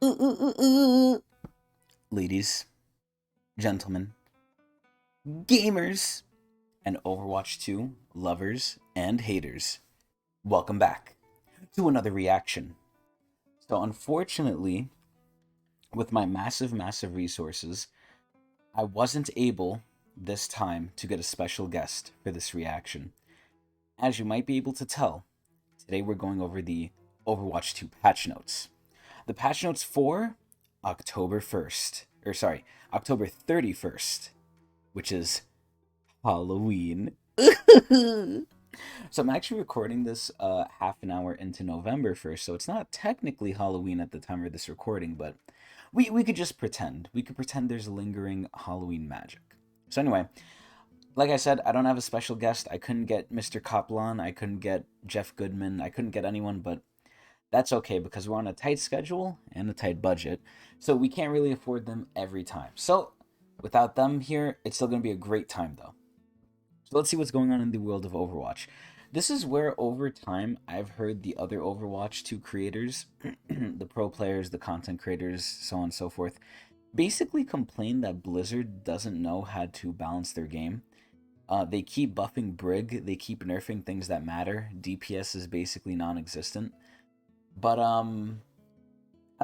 Ooh, ooh, ooh, ooh. Ladies, gentlemen, gamers, and Overwatch 2 lovers and haters, welcome back to another reaction. So, unfortunately, with my massive resources, I wasn't able this time to get a special guest for this reaction. As you might be able to tell, today we're going over the Overwatch 2 patch notes. The patch notes for October 1st, or sorry, October 31st, which is Halloween. So I'm actually recording this half an hour into November 1st, so it's not technically Halloween at the time of this recording, but we could just pretend. We could pretend there's lingering Halloween magic. So anyway, like I said, I don't have a special guest. I couldn't get Mr. Kaplan, I couldn't get Jeff Goodman, I couldn't get anyone, but that's okay because we're on a tight schedule and a tight budget, so we can't really afford them every time. So without them here, it's still going to be a great time though. So let's see what's going on in the world of Overwatch. This is where, over time, I've heard the other Overwatch 2 creators, the pro players, the content creators, so on and so forth, basically complain that Blizzard doesn't know how to balance their game. They keep buffing Brig, they keep nerfing things that matter. DPS is basically non existent. But, I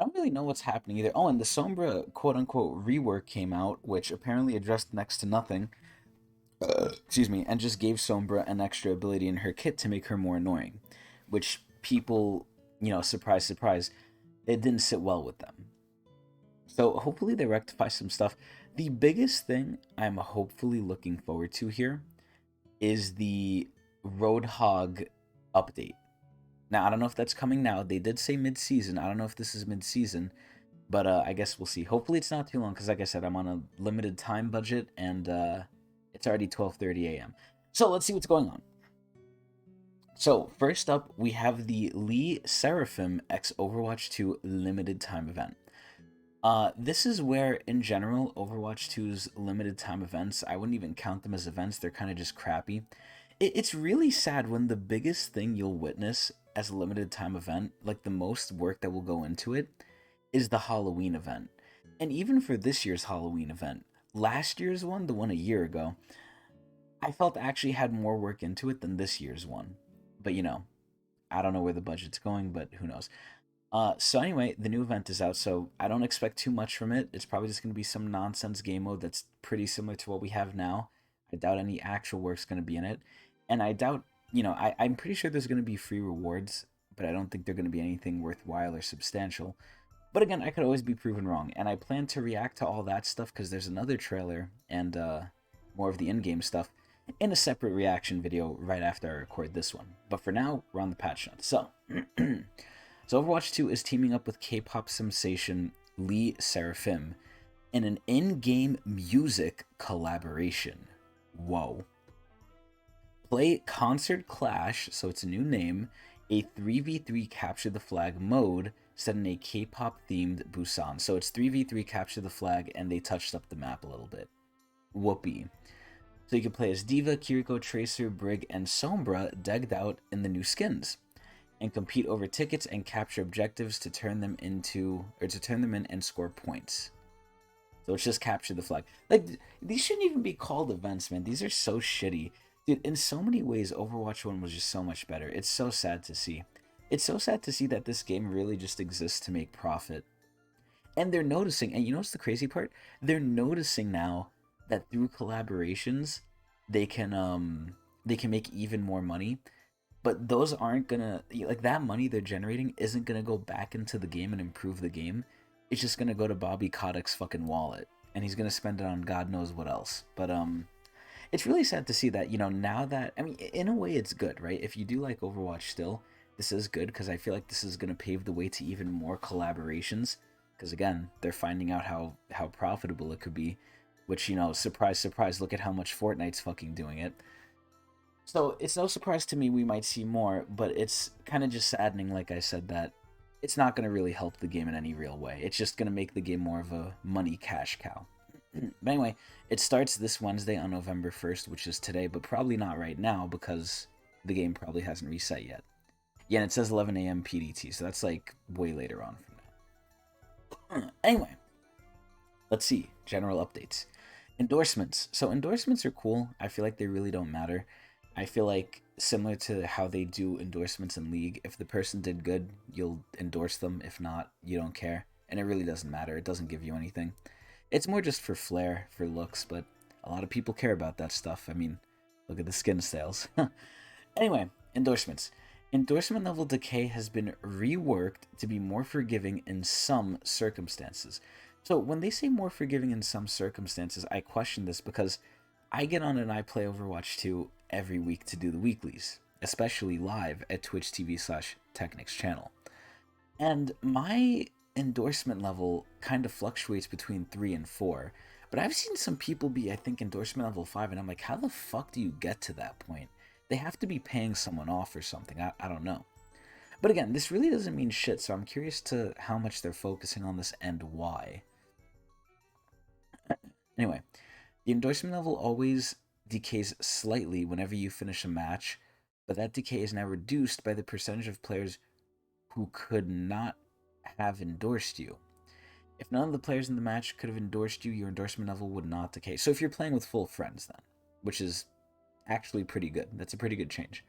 don't really know what's happening either. Oh, and the Sombra quote unquote rework came out, which apparently addressed next to nothing, excuse me, and just gave Sombra an extra ability in her kit to make her more annoying, which people, surprise, surprise, it didn't sit well with them. So hopefully they rectify some stuff. The biggest thing I'm hopefully looking forward to here is the Roadhog update. Now, I don't know if that's coming now. They did say mid-season. I don't know if this is mid-season, but I guess we'll see. Hopefully it's not too long because, like I said, I'm on a limited time budget, and it's already 12:30 a.m. So let's see what's going on. So first up, we have the Lee Seraphim X Overwatch 2 limited time event. This is where, in general, Overwatch 2's limited time events, I wouldn't even count them as events. They're kind of just crappy. It's really sad when the biggest thing you'll witness as a limited time event, like the most work that will go into it, is the Halloween event. And even for this year's Halloween event, last year's one, the one a year ago, I felt actually had more work into it than this year's one. But I don't know where the budget's going, but who knows. So anyway, the new event is out, so I don't expect too much from it. It's probably just going to be some nonsense game mode that's pretty similar to what we have now. I doubt any actual work's going to be in it. And I doubt, I'm pretty sure there's going to be free rewards, but I don't think they're going to be anything worthwhile or substantial. But again, I could always be proven wrong, and I plan to react to all that stuff because there's another trailer and more of the in-game stuff in a separate reaction video right after I record this one. But for now, we're on the patch notes. So, so Overwatch 2 is teaming up with K-pop sensation Lee Seraphim in an in-game music collaboration. Whoa. Play Concert Clash, so it's a new name, a 3v3 capture the flag mode set in a K-pop themed Busan. So it's 3v3 capture the flag, and they touched up the map a little bit. Whoopee. So you can play as Diva, Kiriko, Tracer, Brig, and Sombra decked out in the new skins, and compete over tickets and capture objectives to turn them in and score points. So it's just capture the flag. Like, these shouldn't even be called events, man. These are so shitty. Dude, in so many ways, Overwatch 1 was just so much better. It's so sad to see. It's so sad to see that this game really just exists to make profit. And they're noticing, and you know what's the crazy part? They're noticing now that through collaborations, they can make even more money. But those aren't gonna, like, that money they're generating isn't gonna go back into the game and improve the game. It's just gonna go to Bobby Kotick's fucking wallet, and he's gonna spend it on God knows what else. But it's really sad to see that, now that, I mean, in a way it's good, right? If you do like Overwatch still, this is good because I feel like this is going to pave the way to even more collaborations, because again, they're finding out how profitable it could be, which, surprise, surprise, look at how much Fortnite's fucking doing it. So it's no surprise to me we might see more, but it's kind of just saddening, like I said, that it's not going to really help the game in any real way. It's just going to make the game more of a money cash cow. But anyway, it starts this Wednesday on November 1st, which is today, but probably not right now because the game probably hasn't reset yet. Yeah, and it says 11 a.m. PDT, so that's like way later on from Anyway, let's see. General updates. Endorsements. So endorsements are cool. I feel like they really don't matter. I feel like similar to how they do endorsements in League, if the person did good, you'll endorse them. If not, you don't care. And it really doesn't matter. It doesn't give you anything. It's more just for flair, for looks, but a lot of people care about that stuff. I mean, look at the skin sales. Anyway, endorsements. Endorsement level decay has been reworked to be more forgiving in some circumstances. So, when they say more forgiving in some circumstances, I question this because I get on and I play Overwatch 2 every week to do the weeklies, especially live at Twitch TV/Tecnics channel. And my endorsement level kind of fluctuates between 3 and 4. But I've seen some people be, I think, endorsement level 5, and I'm like, how the fuck do you get to that point? They have to be paying someone off or something. I don't know. But again, this really doesn't mean shit, so I'm curious to how much they're focusing on this and why. Anyway, the endorsement level always decays slightly whenever you finish a match, but that decay is now reduced by the percentage of players who could not have endorsed you. If none of the players in the match could have endorsed you, your endorsement level would not decay. So if you're playing with full friends, then, which is actually pretty good. That's a pretty good change.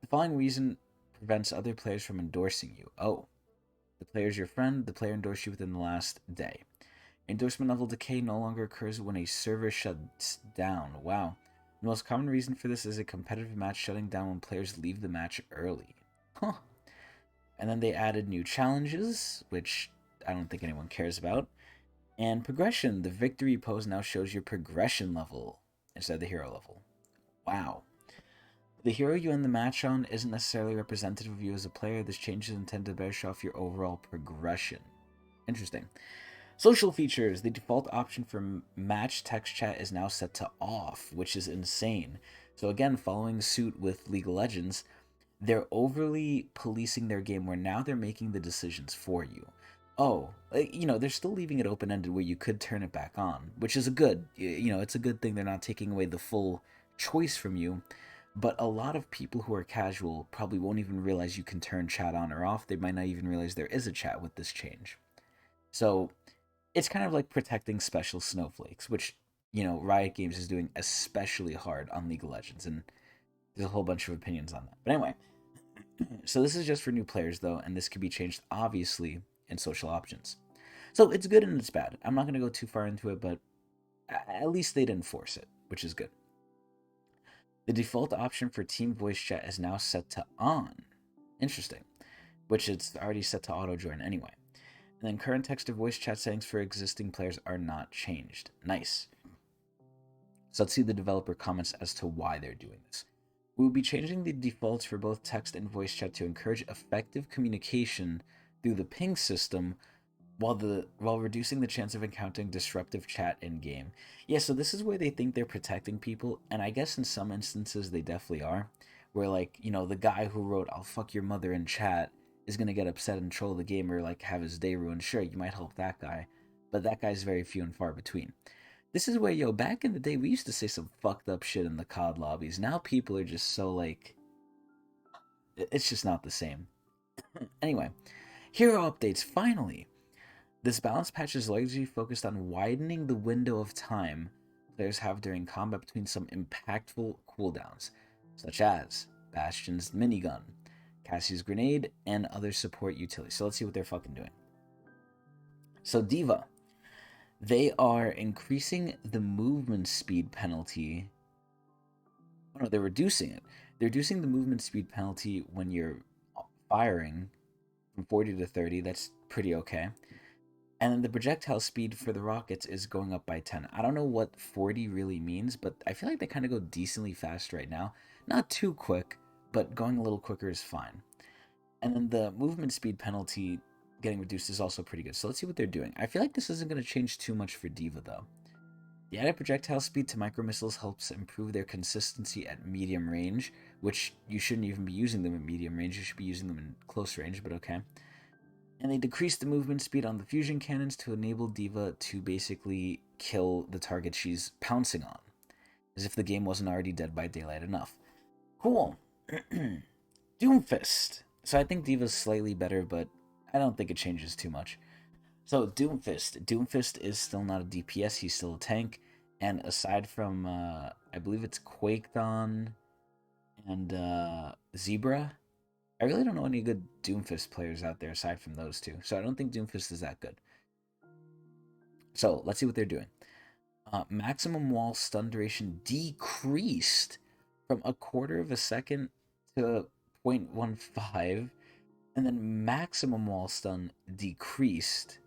The following reason prevents other players from endorsing you. Oh, the player is your friend, the player endorsed you within the last day. Endorsement level decay no longer occurs when a server shuts down. Wow. The most common reason for this is a competitive match shutting down when players leave the match early. Huh. And then they added new challenges, which I don't think anyone cares about. And progression. The victory pose now shows your progression level instead of the hero level. Wow. The hero you end the match on isn't necessarily representative of you as a player. This change is intended to better show off your overall progression. Interesting. Social features. The default option for match text chat is now set to off, which is insane. So again, following suit with League of Legends, they're overly policing their game where now they're making the decisions for you. Oh, they're still leaving it open-ended where you could turn it back on, which is it's a good thing they're not taking away the full choice from you. But a lot of people who are casual probably won't even realize you can turn chat on or off. They might not even realize there is a chat with this change. So it's kind of like protecting special snowflakes, which, Riot Games is doing especially hard on League of Legends. And there's a whole bunch of opinions on that. But anyway, so this is just for new players, though, and this can be changed, obviously, in social options. So it's good and it's bad. I'm not going to go too far into it, but at least they didn't force it, which is good. The default option for team voice chat is now set to on. Interesting. Which it's already set to auto join anyway. And then current text to voice chat settings for existing players are not changed. Nice. So let's see the developer comments as to why they're doing this. We will be changing the defaults for both text and voice chat to encourage effective communication through the ping system while reducing the chance of encountering disruptive chat in game. Yeah, so this is where they think they're protecting people, and I guess in some instances they definitely are. Where the guy who wrote "I'll fuck your mother" in chat is gonna get upset and troll the game or have his day ruined. Sure, you might help that guy, but that guy's very few and far between. This is where, back in the day, we used to say some fucked up shit in the COD lobbies. Now people are just so, it's just not the same. Anyway, hero updates, finally! This balance patch is largely focused on widening the window of time players have during combat between some impactful cooldowns, such as Bastion's minigun, Cassie's grenade, and other support utilities. So let's see what they're fucking doing. So D.Va. They are increasing the movement speed penalty. Oh no, they're reducing it. They're reducing the movement speed penalty when you're firing from 40 to 30. That's pretty okay. And then the projectile speed for the rockets is going up by 10. I don't know what 40 really means, but I feel like they kind of go decently fast right now. Not too quick, but going a little quicker is fine. And then the movement speed penalty getting reduced is also pretty good. So let's see what they're doing. I feel like this isn't going to change too much for D.Va, though. The added projectile speed to micro missiles helps improve their consistency at medium range, which you shouldn't even be using them at medium range. You should be using them in close range, but okay. And they decrease the movement speed on the fusion cannons to enable D.Va to basically kill the target she's pouncing on, as if the game wasn't already Dead by Daylight enough. Cool. Doomfist. So I think D.Va's slightly better, but I don't think it changes too much. So Doomfist is still not a DPS. He's still a tank. And aside from, I believe it's Quakedon and Zebra, I really don't know any good Doomfist players out there aside from those two. So I don't think Doomfist is that good. So let's see what they're doing. Maximum wall stun duration decreased from a quarter of a second to 0.15, and then maximum wall stun decreased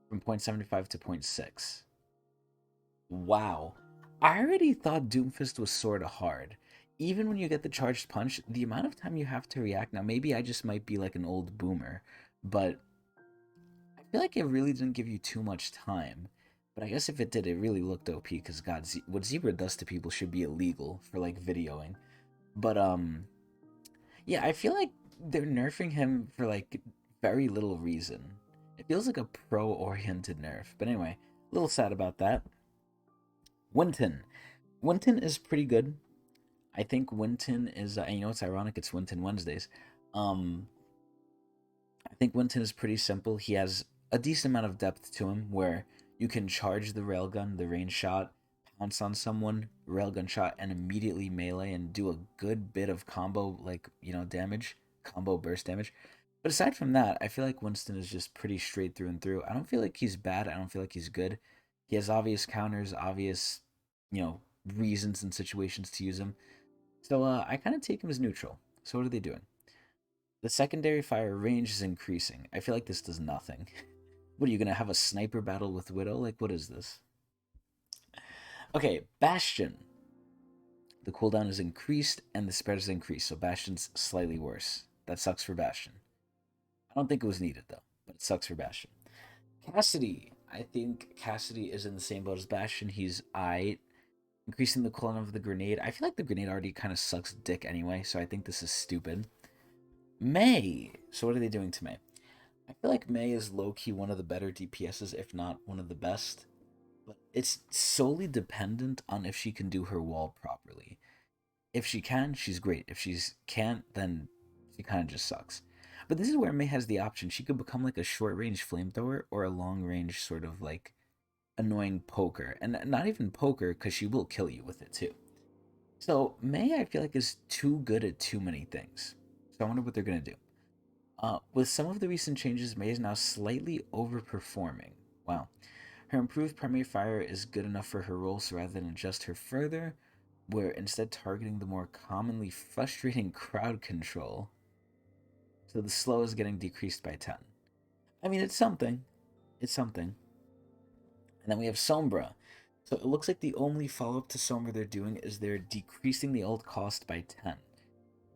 from 0.75 to zero point 0.6. Wow. I already thought Doomfist was sort of hard. Even when you get the charged punch, the amount of time you have to react, now maybe I just might be like an old boomer, but I feel like it really didn't give you too much time. But I guess if it did, it really looked OP because God, what Zebra does to people should be illegal for like videoing. But yeah, I feel like they're nerfing him for like very little reason. It feels like a pro-oriented nerf. But anyway, a little sad about that. Winton. Winton is pretty good. I think Winton is, and you know it's ironic, it's Winton Wednesdays. Um, I think Winton is pretty simple. He has a decent amount of depth to him where you can charge the railgun, the range shot, pounce on someone, railgun shot, and immediately melee and do a good bit of combo, like, damage, combo burst damage. But aside from that, I feel like Winston is just pretty straight through and through. I don't feel like he's bad. I don't feel like he's good. He has obvious counters, obvious, you know, reasons and situations to use him. So I kind of take him as neutral. So what are they doing? The secondary fire range is increasing. I feel like this does nothing. What are you gonna have a sniper battle with Widow? Like, what is this? Okay, Bastion. The cooldown is increased and the spread is increased, so Bastion's slightly worse. That sucks for Bastion. I don't think it was needed though, but it sucks for Bastion. Cassidy. I think Cassidy is in the same boat as Bastion. He's I increasing the cooldown of the grenade. I feel like the grenade already kind of sucks dick anyway, so I think this is stupid. May. So what are they doing to May? I feel like May is low key one of the better DPSs, if not one of the best. But it's solely dependent on if she can do her wall properly. If she can, she's great. If she can't, then she kind of just sucks. But this is where May has the option. She could become like a short range flamethrower or a long range sort of like annoying poker. And not even poker, because she will kill you with it too. So May, I feel like, is too good at too many things. So I wonder what they're going to do. With some of the recent changes, May is now slightly overperforming. Wow. Her improved primary fire is good enough for her role, so rather than adjust her further, we're instead targeting the more commonly frustrating crowd control. So the slow is getting decreased by 10. I mean, it's something. It's something. And then we have Sombra. So it looks like the only follow up to Sombra they're doing is they're decreasing the ult cost by 10.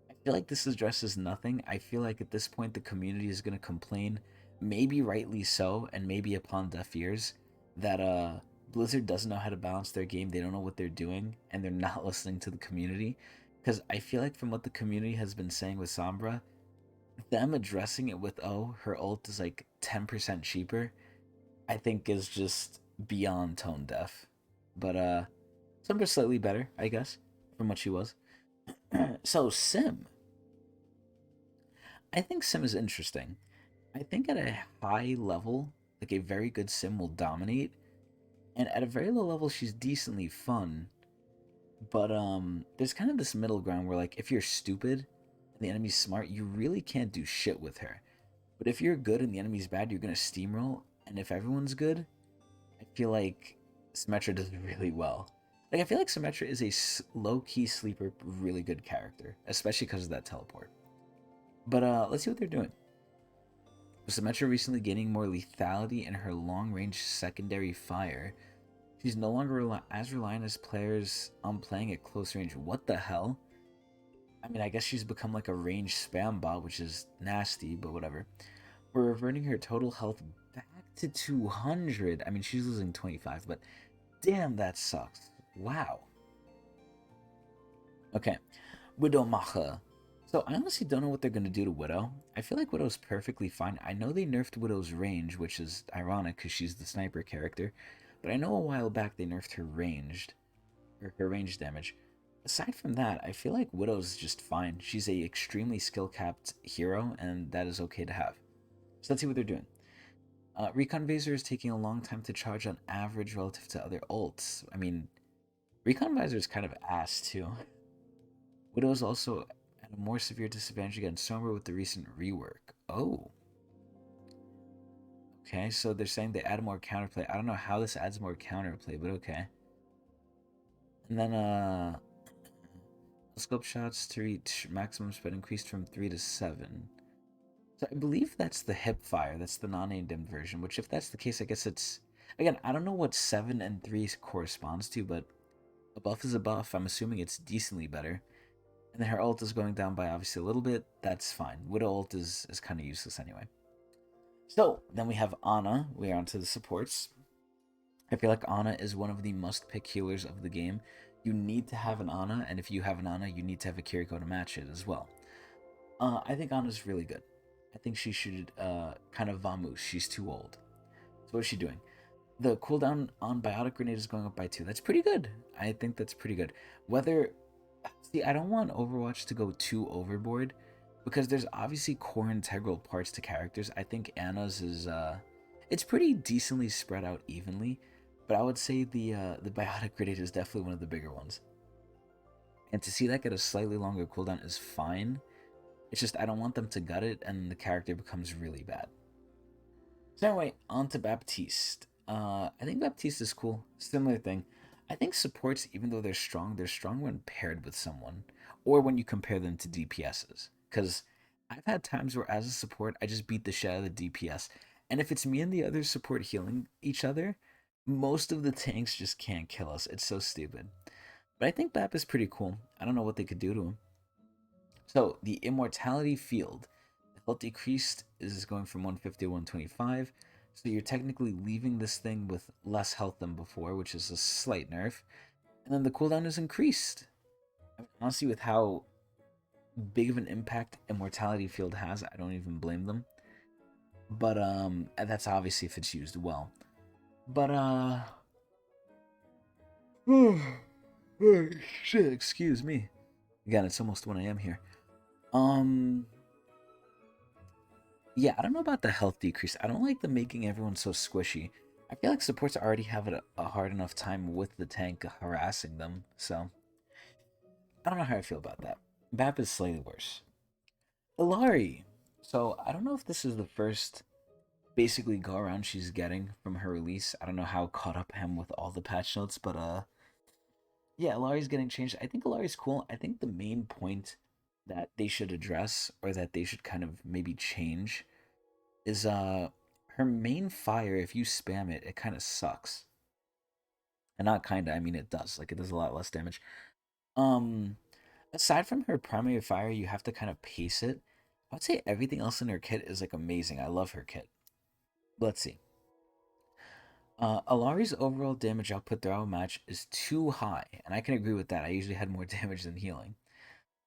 I feel like this addresses nothing. I feel like at this point the community is going to complain, maybe rightly so, and maybe upon deaf ears, that Blizzard doesn't know how to balance their game. They don't know what they're doing, and they're not listening to the community. Because I feel like from what the community has been saying with Sombra, them addressing it with her ult is like 10% cheaper, I think is just beyond tone deaf. But Sombra's slightly better, I guess, from what she was. So Sim, I think Sim is interesting. I think at a high level, like a very good Sim will dominate, and at a very low level, she's decently fun. But there's kind of this middle ground where like if you're stupid and the enemy's smart, you really can't do shit with her. But if you're good and the enemy's bad, you're gonna steamroll. And if everyone's good, I feel like Symmetra does really well. Like I feel like Symmetra is a low key sleeper, really good character, especially because of that teleport. But let's see what they're doing. Symmetra recently gaining more lethality in her long-range secondary fire. She's no longer as reliant as players on playing at close range. What the hell? I mean, I guess she's become like a range spam bot, which is nasty, but whatever. We're reverting her total health back to 200. I mean, she's losing 25, but damn, that sucks. Wow. Okay, Widowmacher. So I honestly don't know what they're going to do to Widow. I feel like Widow's perfectly fine. I know they nerfed Widow's range, which is ironic because she's the sniper character. But I know a while back they nerfed her ranged, or her range damage. Aside from that, I feel like Widow's just fine. She's a extremely skill capped hero, and that is okay to have. So let's see what they're doing. Recon Visor is taking a long time to charge on average relative to other ults. I mean, Recon Visor is kind of ass too. Widow is also at a more severe disadvantage against Sombra with the recent rework. Oh. Okay, so they're saying they add more counterplay. I don't know how this adds more counterplay, but okay. And then scope shots to reach maximum spread increased from 3 to 7. So I believe that's the hip fire. That's the non-aimed version, which if that's the case, I guess it's... Again, I don't know what 7 and 3 corresponds to, but a buff is a buff. I'm assuming it's decently better. And then her ult is going down by obviously a little bit. That's fine. Widow ult is kind of useless anyway. So then we have Ana. We are onto the supports. I feel like Ana is one of the must-pick healers of the game. You need to have an Ana, and if you have an Ana, you need to have a Kiriko to match it as well. I think Ana's really good. I think she should kind of vamoose. She's too old. So what is she doing? The cooldown on Biotic Grenade is going up by 2. That's pretty good. I think that's pretty good. Whether... See, I don't want Overwatch to go too overboard, because there's obviously core integral parts to characters. I think Ana's is... it's pretty decently spread out evenly, but I would say the Biotic Grenade is definitely one of the bigger ones. And to see that get a slightly longer cooldown is fine. It's just I don't want them to gut it and the character becomes really bad. So anyway, on to Baptiste. I think Baptiste is cool. Similar thing. I think supports, even though they're strong when paired with someone. Or when you compare them to DPSs. Because I've had times where as a support, I just beat the shit out of the DPS. And if it's me and the other support healing each other, most of the tanks just can't kill us. It's so stupid. But I think Bap is pretty cool. I don't know what they could do to him. So, the Immortality Field. The health decreased is going from 150 to 125. So you're technically leaving this thing with less health than before, which is a slight nerf. And then the cooldown is increased. I mean, honestly, with how big of an impact Immortality Field has, I don't even blame them. But that's obviously if it's used well. But shit, excuse me. Again, it's almost 1 a.m. here. Yeah, I don't know about the health decrease. I don't like the making everyone so squishy. I feel like supports already have a hard enough time with the tank harassing them, so I don't know how I feel about that. Bap is slightly worse. Ilari. So I don't know if this is the first basically go around she's getting from her release. I don't know how caught up I am with all the patch notes, but yeah, Ilari's getting changed. I think Ilari's cool. I think the main point that they should address, or that they should kind of maybe change, is her main fire, if you spam it, it kind of sucks. And not kinda, I mean it does. Like it does a lot less damage. Um Aside from her primary fire, you have to kind of pace it. I would say everything else in her kit is like amazing. I love her kit. Let's see. Alari's overall damage output throughout a match is too high, and I can agree with that. I usually had more damage than healing.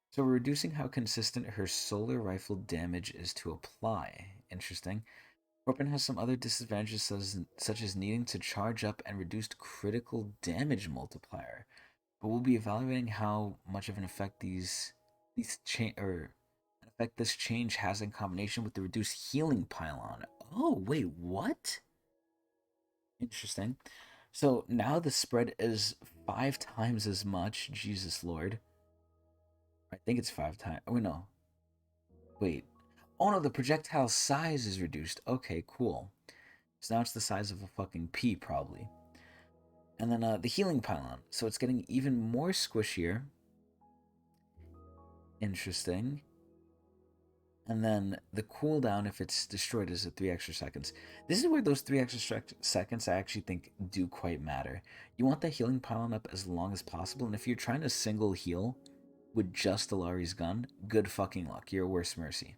So we're reducing how consistent her solar rifle damage is to apply. Interesting. Weapon has some other disadvantages such as needing to charge up and reduced critical damage multiplier. But we'll be evaluating how much of an effect this change has in combination with the reduced healing pylon. Oh, wait, what? Interesting. So now the spread is 5 times as much. Jesus Lord. I think it's 5 times. Oh, no. Wait. Oh, no, the projectile size is reduced. Okay, cool. So now it's the size of a fucking pea, probably. And then the healing pylon. So it's getting even more squishier. Interesting. And then the cooldown, if it's destroyed, is at 3 extra seconds. This is where those 3 extra seconds I actually think do quite matter. You want the healing pylon up as long as possible, and if you're trying to single heal with just Alari's gun, good fucking luck. You're a worse mercy.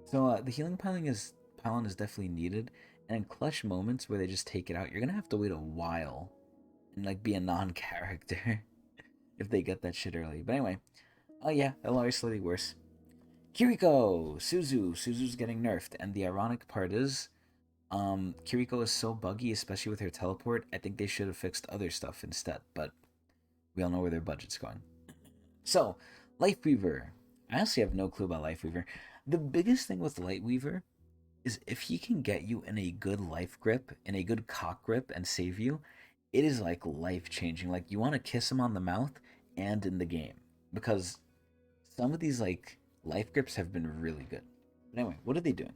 So the healing pylon is definitely needed, and in clutch moments where they just take it out, you're gonna have to wait a while and like be a non-character if they get that shit early. But anyway, oh yeah, Alari's slightly worse. Kiriko! Suzu's getting nerfed, and the ironic part is, Kiriko is so buggy, especially with her teleport, I think they should have fixed other stuff instead, but we all know where their budget's going. So, Lightweaver. I honestly have no clue about Lightweaver. The biggest thing with Lightweaver is if he can get you in a good life grip, in a good cock grip, and save you, it is like life changing. Like you want to kiss him on the mouth and in the game because some of these like life grips have been really good. But anyway, what are they doing?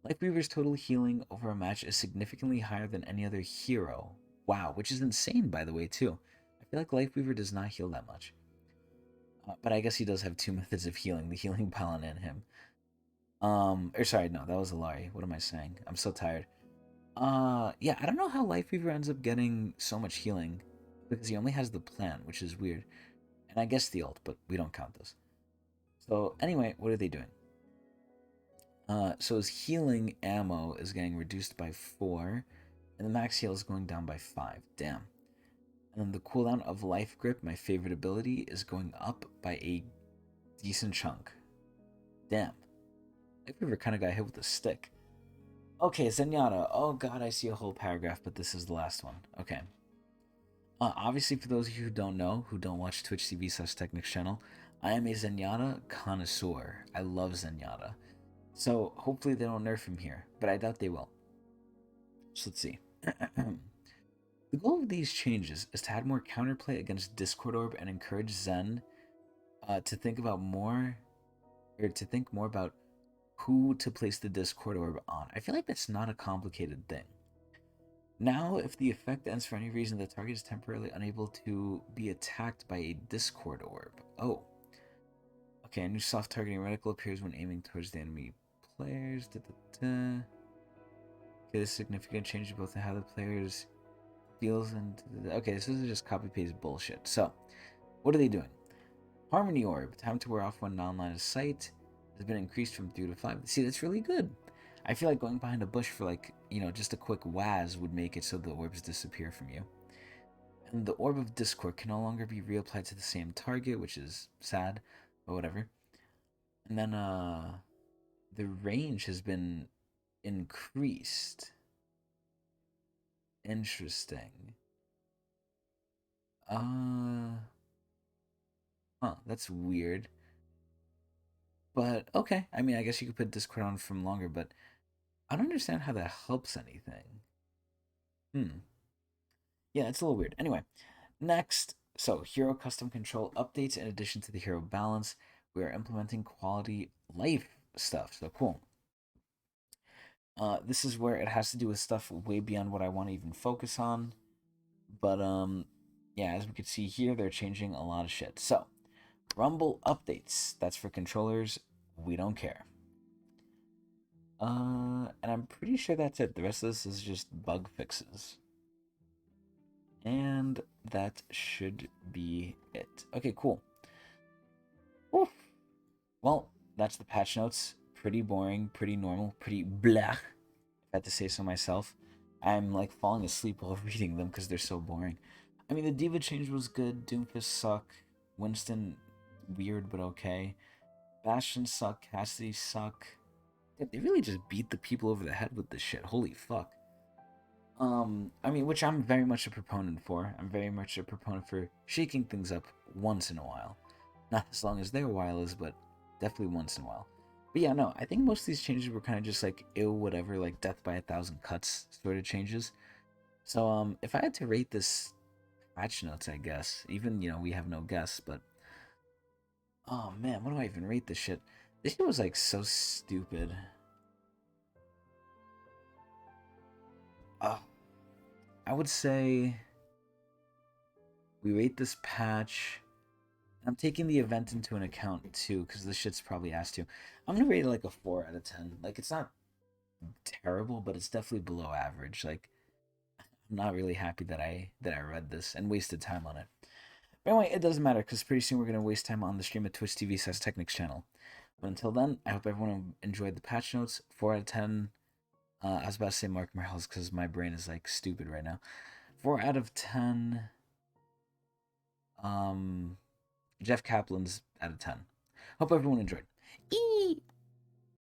Lifeweaver's total healing over a match is significantly higher than any other hero. Wow, which is insane, by the way, too. I feel like Lifeweaver does not heal that much. But I guess he does have two methods of healing, the healing paladin and him. Or sorry, no, that was Alari. What am I saying? I'm so tired. Yeah, I don't know how Lifeweaver ends up getting so much healing because he only has the plant, which is weird. And I guess the ult, but we don't count those. So anyway, what are they doing? So his healing ammo is getting reduced by 4, and the max heal is going down by 5. Damn. And then the cooldown of Life Grip, my favorite ability, is going up by a decent chunk. Damn. Life Gripper kind of got hit with a stick. Okay, Zenyatta. Oh god, I see a whole paragraph, but this is the last one. Okay. Obviously, for those of you who don't know, who don't watch Twitch TV/Technics channel, I am a Zenyatta connoisseur. I love Zenyatta. So hopefully they don't nerf him here, but I doubt they will. So let's see. The goal of these changes is to add more counterplay against Discord Orb and encourage Zen to think about more, or to think more about who to place the Discord Orb on. I feel like that's not a complicated thing. Now, if the effect ends for any reason, the target is temporarily unable to be attacked by a Discord Orb. Oh. Okay, a new soft targeting reticle appears when aiming towards the enemy players. Da, da, da. Okay, this significant change in both how the players feels and... Okay, this is just copy-paste bullshit. So, what are they doing? Harmony Orb. Time to wear off when non-line of sight has been increased from 3 to 5. See, that's really good. I feel like going behind a bush for like, just a quick waz would make it so the orbs disappear from you. And the Orb of Discord can no longer be reapplied to the same target, which is sad, but whatever. And then the range has been increased. Interesting. That's weird. But okay, I mean, I guess you could put Discord on from longer, but I don't understand how that helps anything. Yeah, it's a little weird. Anyway, next, so hero custom control updates in addition to the hero balance. We are implementing quality life stuff. So cool. This is where it has to do with stuff way beyond what I want to even focus on. But yeah, as we can see here, they're changing a lot of shit. So, Rumble updates. That's for controllers. We don't care. And I'm pretty sure that's it. The rest of this is just bug fixes. And that should be it. Okay, cool. Oof. Well, that's the patch notes. Pretty boring, pretty normal, pretty blah. If I had to say so myself. I'm like falling asleep while reading them because they're so boring. I mean, the Diva change was good. Doomfist suck. Winston, weird but okay. Bastion suck. Cassidy suck. They really just beat the people over the head with this shit. Holy fuck. I mean, which I'm very much a proponent for. I'm very much a proponent for shaking things up once in a while. Not as long as their while is, but definitely once in a while. But yeah, no, I think most of these changes were kind of just like, ew, whatever, like death by 1,000 cuts sort of changes. So, if I had to rate this patch notes, I guess, even, we have no guess, but, oh man, what do I even rate this shit? This shit was like so stupid. I would say we rate this patch. I'm taking the event into an account too, because this shit's probably asked to. I'm gonna rate it like a 4 out of 10. Like it's not terrible, but it's definitely below average. Like I'm not really happy that I read this and wasted time on it. But anyway, it doesn't matter because pretty soon we're gonna waste time on the stream at Twitch TV/Technics channel. But until then, I hope everyone enjoyed the patch notes. 4 out of 10. I was about to say Mark Morales because my brain is like stupid right now. 4 out of 10. Jeff Kaplan's out of 10. Hope everyone enjoyed. Eee!